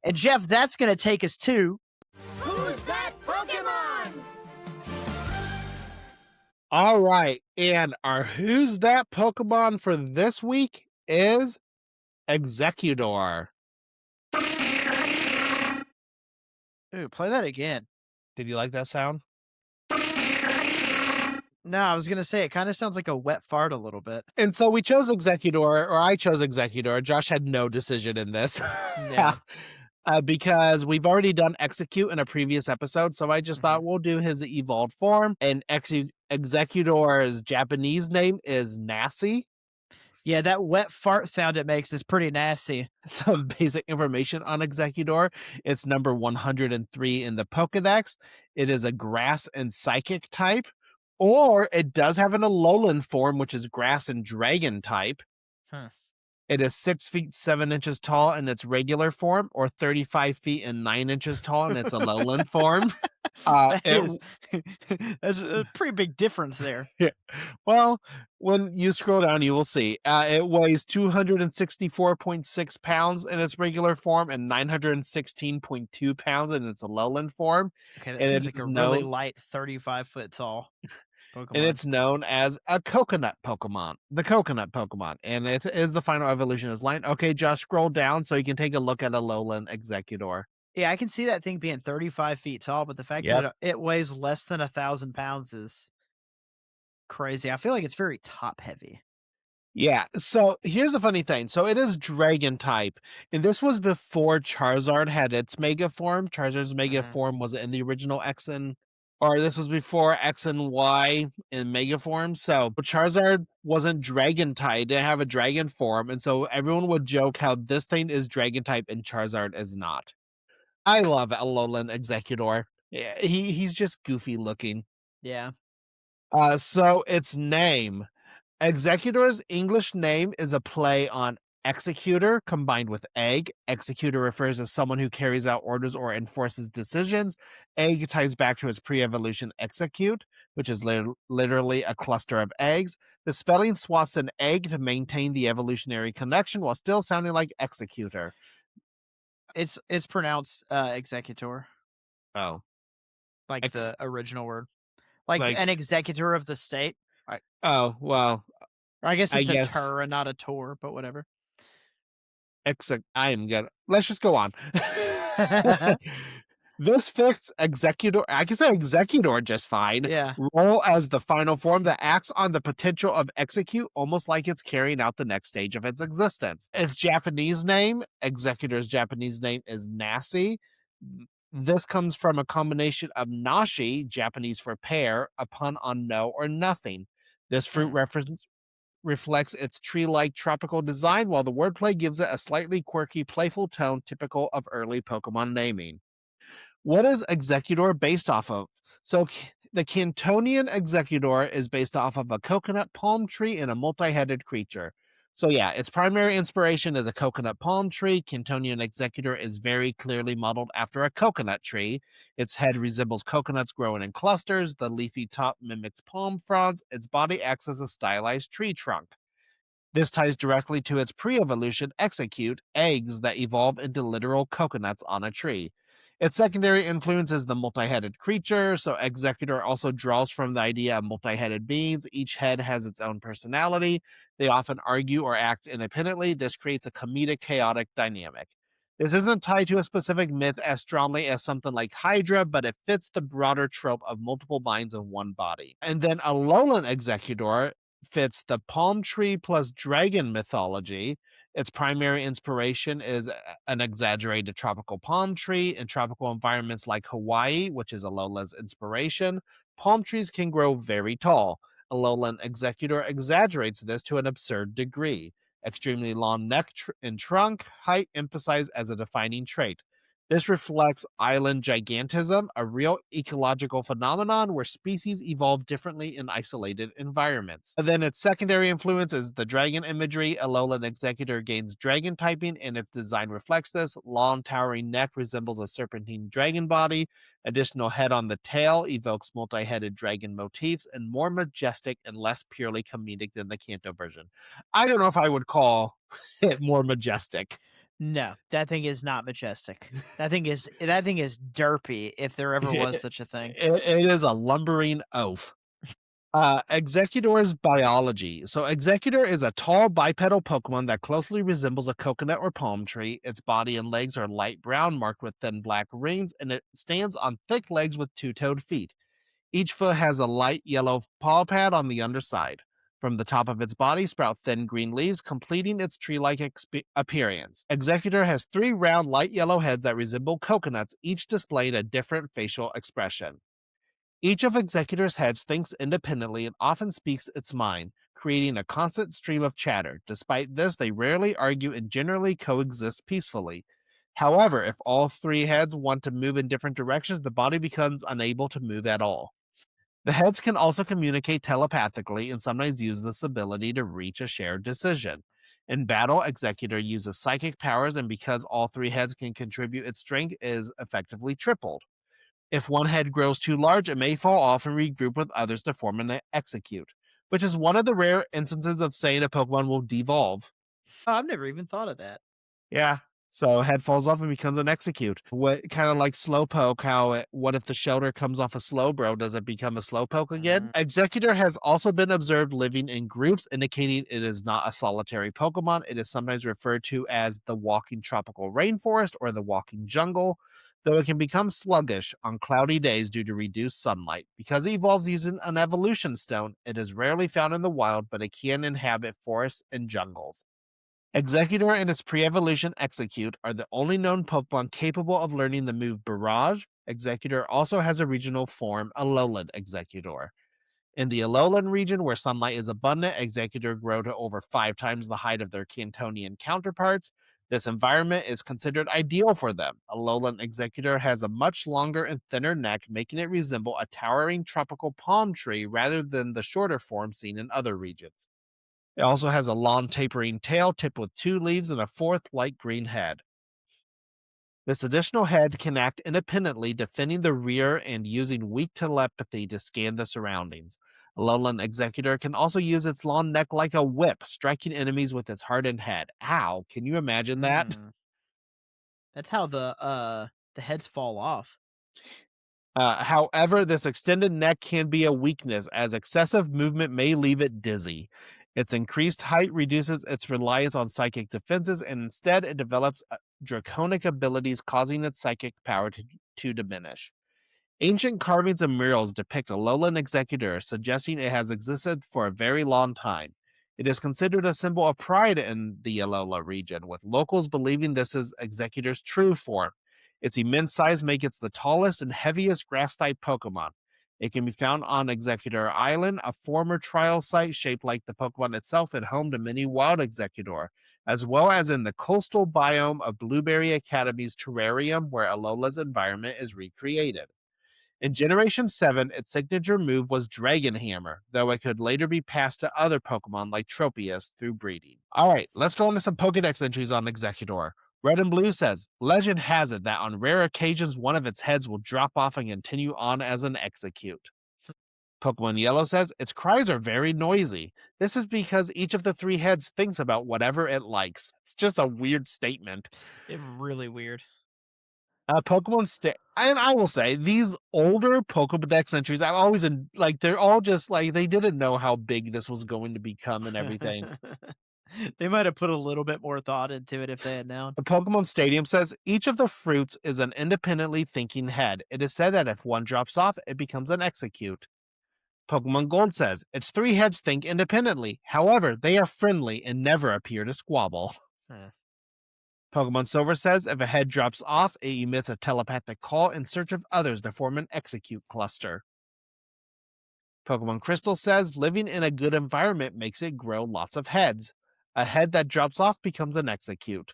And Jeff, that's going to take us to... Who's that Pokemon? All right, and our Who's That Pokemon for this week is Exeggutor. Ooh, play that again. Did you like that sound? No, I was going to say, it kind of sounds like a wet fart a little bit. And so we chose Exeggutor, or I chose Exeggutor. Josh had no decision in this. Yeah. Because we've already done Exeggcute in a previous episode, so I just thought we'll do his evolved form. And Exeggutor's Japanese name is Nasty. Yeah, that wet fart sound it makes is pretty nasty. Some basic information on Exeggutor. It's number 103 in the Pokédex. It is a grass and psychic type, or it does have an Alolan form, which is grass and dragon type. Huh. It is 6 feet 7 inches tall in its regular form, or 35 feet and 9 inches tall in its Alolan form. That's a pretty big difference there. Yeah. Well, when you scroll down, you will see it weighs 264.6 pounds in its regular form and 916.2 pounds in its Alolan form. Okay, that And seems like it's a really light 35-foot tall Pokemon. And it's known as a coconut Pokemon, the coconut Pokemon. And it is the final evolution is line. Okay, Josh, scroll down so you can take a look at Alolan Exeggutor. Yeah, I can see that thing being 35 feet tall, but the fact that it weighs less than 1,000 pounds is crazy. I feel like it's very top heavy. Yeah, so here's the funny thing. So it is dragon type, and this was before Charizard had its mega form. Charizard's mega form was in the original or this was before X and Y in mega form. So Charizard wasn't dragon type, didn't have a dragon form, and so everyone would joke how this thing is dragon type and Charizard is not. I love Alolan Exeggutor. Yeah, he's just goofy looking. Yeah. So its name. Exeggutor's English name is a play on executor combined with egg. Executor refers to someone who carries out orders or enforces decisions. Egg ties back to its pre-evolution Exeggcute, which is literally a cluster of eggs. The spelling swaps an egg to maintain the evolutionary connection while still sounding like executor. It's pronounced executor. Oh. Like the original word. Like an executor of the state. Oh, well. I guess it's a tur and not a tor, but whatever. Let's just go on. This fits Exeggutor. I can say Exeggutor just fine. Yeah. Role as the final form that acts on the potential of Exeggcute, almost like it's carrying out the next stage of its existence. Its Japanese name, Exeggutor's Japanese name is Nasi. This comes from a combination of nashi, Japanese for pear, a pun on no or nothing. This fruit reference reflects its tree-like tropical design, while the wordplay gives it a slightly quirky, playful tone typical of early Pokemon naming. What is Exeggutor based off of? So the Cantonian Exeggutor is based off of a coconut palm tree and a multi-headed creature. So yeah, its primary inspiration is a coconut palm tree. Cantonian Exeggutor is very clearly modeled after a coconut tree. Its head resembles coconuts growing in clusters. The leafy top mimics palm fronds. Its body acts as a stylized tree trunk. This ties directly to its pre-evolution Exeggcute, eggs that evolve into literal coconuts on a tree. Its secondary influence is the multi-headed creature, so Exeggutor also draws from the idea of multi-headed beings. Each head has its own personality. They often argue or act independently. This creates a comedic, chaotic dynamic. This isn't tied to a specific myth as strongly as something like Hydra, but it fits the broader trope of multiple minds in one body. And then Alolan Exeggutor fits the palm tree plus dragon mythology. Its primary inspiration is an exaggerated tropical palm tree. In tropical environments like Hawaii, which is Alola's inspiration, palm trees can grow very tall. Alolan Exeggutor exaggerates this to an absurd degree. Extremely long neck and trunk height emphasized as a defining trait. This reflects island gigantism, a real ecological phenomenon where species evolve differently in isolated environments. And then its secondary influence is the dragon imagery. Alolan Exeggutor gains dragon typing, and its design reflects this. Long, towering neck resembles a serpentine dragon body. Additional head on the tail evokes multi-headed dragon motifs, and more majestic and less purely comedic than the Kanto version. I don't know if I would call it more majestic. No, that thing is not majestic. That thing is derpy if there ever was It, such a thing. it is a lumbering oaf. Exeggutor's biology. So, Exeggutor is a tall bipedal Pokemon that closely resembles a coconut or palm tree. Its body and legs are light brown, marked with thin black rings, and it stands on thick legs with two-toed feet. Each foot has a light yellow paw pad on the underside. From the top of its body sprout thin green leaves, completing its tree-like appearance. Exeggutor has three round light yellow heads that resemble coconuts, each displaying a different facial expression. Each of Exeggutor's heads thinks independently and often speaks its mind, creating a constant stream of chatter. Despite this, they rarely argue and generally coexist peacefully. However, if all three heads want to move in different directions, the body becomes unable to move at all. The heads can also communicate telepathically and sometimes use this ability to reach a shared decision. In battle, Exeggutor uses psychic powers, and because all three heads can contribute, its strength is effectively tripled. If one head grows too large, it may fall off and regroup with others to form an Execute, which is one of the rare instances of saying a Pokemon will devolve. Oh, I've never even thought of that. Yeah. So head falls off and becomes an Execute. What kind of like Slowpoke, what if the shelter comes off a Slowbro? Does it become a Slowpoke again? Mm, Executor has also been observed living in groups, indicating it is not a solitary Pokemon. It is sometimes referred to as the walking tropical rainforest or the walking jungle, though it can become sluggish on cloudy days due to reduced sunlight. Because it evolves using an evolution stone, it is rarely found in the wild, but it can inhabit forests and jungles. Exeggutor and its pre-evolution Execute are the only known Pokemon capable of learning the move Barrage. Exeggutor also has a regional form, Alolan Exeggutor. In the Alolan region, where sunlight is abundant, Exeggutor grow to over 5 times the height of their Cantonian counterparts. This environment is considered ideal for them. Alolan Exeggutor has a much longer and thinner neck, making it resemble a towering tropical palm tree rather than the shorter form seen in other regions. It also has a long tapering tail tipped with two leaves and a fourth light green head. This additional head can act independently, defending the rear and using weak telepathy to scan the surroundings. Alolan Exeggutor can also use its long neck like a whip, striking enemies with its hardened head. Ow, can you imagine that? mm. That's how the heads fall off. However, this extended neck can be a weakness, as excessive movement may leave it dizzy. Its increased height reduces its reliance on psychic defenses, and instead it develops draconic abilities, causing its psychic power to diminish. Ancient carvings and murals depict Alolan Exeggutor, suggesting it has existed for a very long time. It is considered a symbol of pride in the Alola region, with locals believing this is Exeggutor's true form. Its immense size makes it the tallest and heaviest grass-type Pokemon. It can be found on Exeggutor Island, a former trial site shaped like the Pokemon itself and home to many wild Exeggutor, as well as in the coastal biome of Blueberry Academy's terrarium, where Alola's environment is recreated. In Generation 7, its signature move was Dragon Hammer, though it could later be passed to other Pokemon like Tropius through breeding. Alright, let's go into some Pokedex entries on Exeggutor. Red and Blue says, legend has it that on rare occasions one of its heads will drop off and continue on as an Execute. Pokemon Yellow says, its cries are very noisy. This is because each of the three heads thinks about whatever it likes. It's just a weird statement. It's really weird. And I will say these older Pokedex entries, I've always like they're all just like they didn't know how big this was going to become and everything. They might have put a little bit more thought into it if they had known. The Pokemon Stadium says each of the fruits is an independently thinking head. It is said that if one drops off, it becomes an Execute. Pokemon Gold says its three heads think independently. However, they are friendly and never appear to squabble. Huh. Pokemon Silver says if a head drops off, it emits a telepathic call in search of others to form an Execute cluster. Pokemon Crystal says living in a good environment makes it grow lots of heads. A head that drops off becomes an Execute.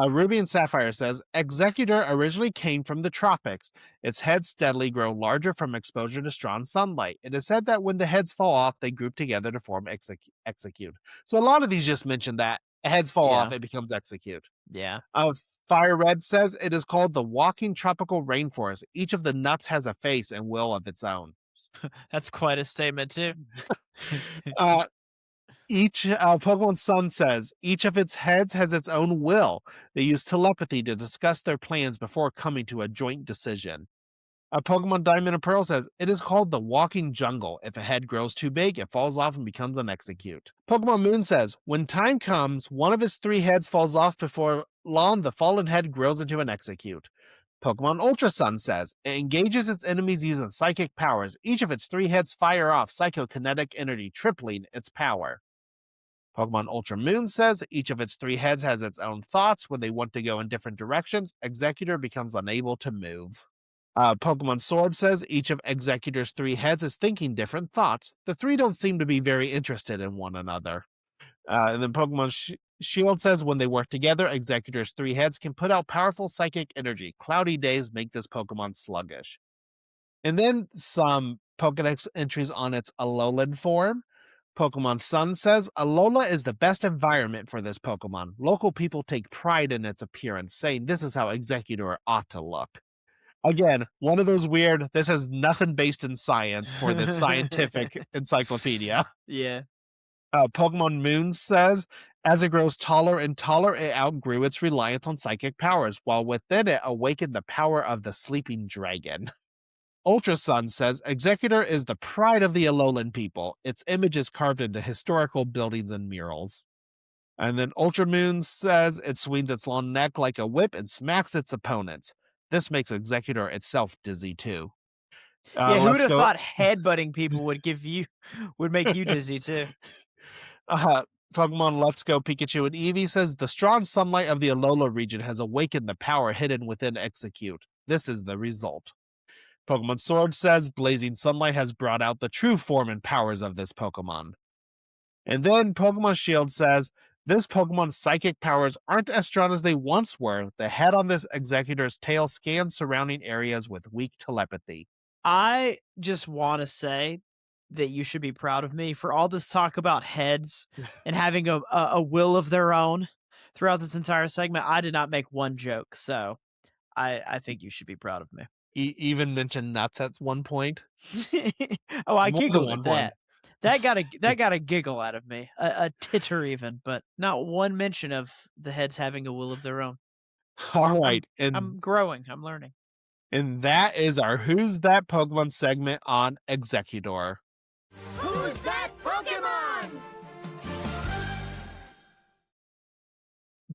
Ruby and Sapphire says Exeggutor originally came from the tropics. Its heads steadily grow larger from exposure to strong sunlight. It is said that when the heads fall off, they group together to form Execute. So a lot of these just mention that heads fall off, Yeah. it becomes Execute. Yeah. Fire Red says it is called the walking tropical rainforest. Each of the nuts has a face and will of its own. That's quite a statement too. uh, Each Pokemon Sun says each of its heads has its own will. They use telepathy to discuss their plans before coming to a joint decision. Pokemon Diamond and Pearl says it is called the walking jungle. If a head grows too big, it falls off and becomes an Exeggcute. Pokemon Moon says when time comes, one of its 3 heads falls off before long. The fallen head grows into an Exeggcute. Pokemon Ultra Sun says it engages its enemies using psychic powers. Each of its 3 heads fire off psychokinetic energy, tripling its power. Pokemon Ultra Moon says each of its 3 heads has its own thoughts. When they want to go in different directions, Exeggutor becomes unable to move. Pokemon Sword says each of Exeggutor's 3 heads is thinking different thoughts. The 3 don't seem to be very interested in one another. And then Pokemon Shield says when they work together, Exeggutor's 3 heads can put out powerful psychic energy. Cloudy days make this Pokemon sluggish. And then some Pokédex entries on its Alolan form. Pokemon Sun says Alola is the best environment for this Pokemon. Local people take pride in its appearance, saying this is how Exeggutor ought to look. Again, one of those weird, this has nothing based in science for this scientific encyclopedia. Yeah. Pokemon Moon says, as it grows taller and taller, it outgrew its reliance on psychic powers, while within it awakened the power of the sleeping dragon. Ultra Sun says, Exeggutor is the pride of the Alolan people. Its image is carved into historical buildings and murals. And then Ultra Moon says it swings its long neck like a whip and smacks its opponents. This makes Exeggutor itself dizzy too. Yeah, who would Let's have go. thought headbutting people would make you dizzy too? Pokemon Let's Go Pikachu and Eevee says the strong sunlight of the Alola region has awakened the power hidden within Exeggcute. This is the result. Pokemon Sword says blazing sunlight has brought out the true form and powers of this Pokemon. And then Pokemon Shield says this Pokemon's psychic powers aren't as strong as they once were. The head on this Exeggutor's tail scans surrounding areas with weak telepathy. I just want to say that you should be proud of me for all this talk about heads and having a will of their own throughout this entire segment. I did not make one joke, so I think you should be proud of me. Even mentioned nuts at one point. Oh, I More than giggled one at that. That got a giggle out of me, a titter even, but not one mention of the heads having a will of their own. All right, I'm growing. I'm learning. and that is our Who's That Pokemon segment on Exeggutor.